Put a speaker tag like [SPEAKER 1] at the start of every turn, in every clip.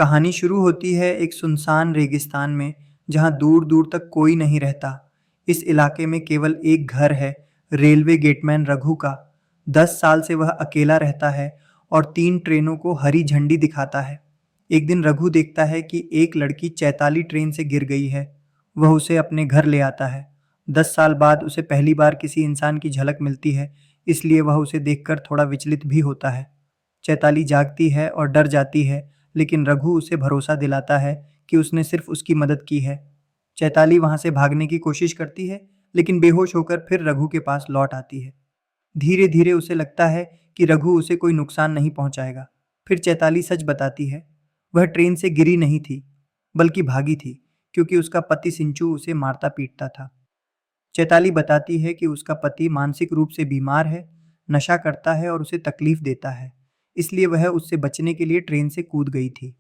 [SPEAKER 1] कहानी शुरू होती है एक सुनसान रेगिस्तान में जहां दूर दूर तक कोई नहीं रहता। इस इलाके में केवल एक घर है, रेलवे गेटमैन रघु का। 10 साल से वह अकेला रहता है और 3 ट्रेनों को हरी झंडी दिखाता है। एक दिन रघु देखता है कि एक लड़की चैताली ट्रेन से गिर गई है। वह उसे अपने घर ले आता है। 10 साल बाद उसे पहली बार किसी इंसान की झलक मिलती है, इसलिए वह उसे देखकर थोड़ा विचलित भी होता है। चैताली जागती है और डर जाती है, लेकिन रघु उसे भरोसा दिलाता है कि उसने सिर्फ उसकी मदद की है। चैताली वहां से भागने की कोशिश करती है, लेकिन बेहोश होकर फिर रघु के पास लौट आती है। धीरे धीरे उसे लगता है कि रघु उसे कोई नुकसान नहीं पहुंचाएगा। फिर चैताली सच बताती है, वह ट्रेन से गिरी नहीं थी, बल्कि भागी थी, क्योंकि उसका पति सिंचू उसे मारता पीटता था। चैताली बताती है कि उसका पति मानसिक रूप से बीमार है, नशा करता है और उसे तकलीफ देता है, इसलिए वह उससे बचने के लिए ट्रेन से कूद गई थी।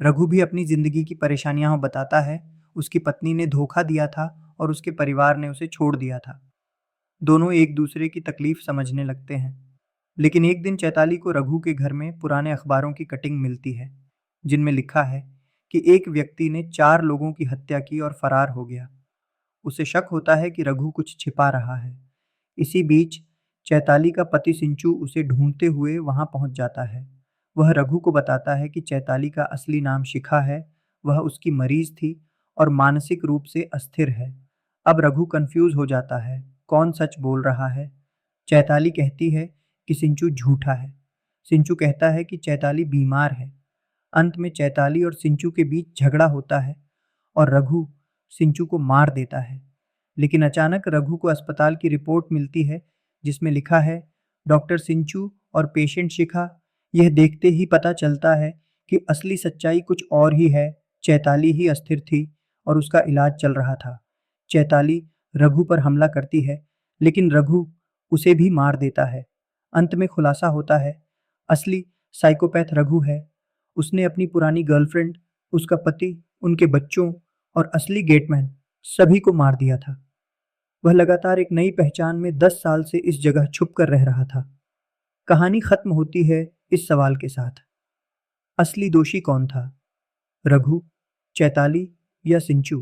[SPEAKER 1] रघु भी अपनी जिंदगी की परेशानियां बताता है। उसकी पत्नी ने धोखा दिया था और उसके परिवार ने उसे छोड़ दिया था। दोनों एक दूसरे की तकलीफ समझने लगते हैं। लेकिन एक दिन चैताली को रघु के घर में पुराने अखबारों की कटिंग मिलती है, जिनमें लिखा है कि एक व्यक्ति ने 4 लोगों की हत्या की और फरार हो गया। उसे शक होता है कि रघु कुछ छिपा रहा है। इसी बीच चैताली का पति सिंचू उसे ढूंढते हुए वहां पहुंच जाता है। वह रघु को बताता है कि चैताली का असली नाम शिखा है, वह उसकी मरीज थी और मानसिक रूप से अस्थिर है। अब रघु कंफ्यूज हो जाता है, कौन सच बोल रहा है। चैताली कहती है कि सिंचू झूठा है। सिंचू कहता है कि चैताली बीमार है। अंत में चैताली और सिंचू के बीच झगड़ा होता है और रघु सिंचू को मार देता है। लेकिन अचानक रघु को अस्पताल की रिपोर्ट मिलती है, जिसमें लिखा है, डॉक्टर सिंचू और पेशेंट शिखा। यह देखते ही पता चलता है कि असली सच्चाई कुछ और ही है। चैताली ही अस्थिर थी और उसका इलाज चल रहा था। चैताली रघु पर हमला करती है, लेकिन रघु उसे भी मार देता है। अंत में खुलासा होता है, असली साइकोपैथ रघु है। उसने अपनी पुरानी गर्लफ्रेंड, उसका पति, उनके बच्चों और असली गेटमैन सभी को मार दिया था। वह लगातार एक नई पहचान में 10 साल से इस जगह छुप कर रह रहा था। कहानी खत्म होती है इस सवाल के साथ, असली दोषी कौन था, रघु, चैताली या सिंचू?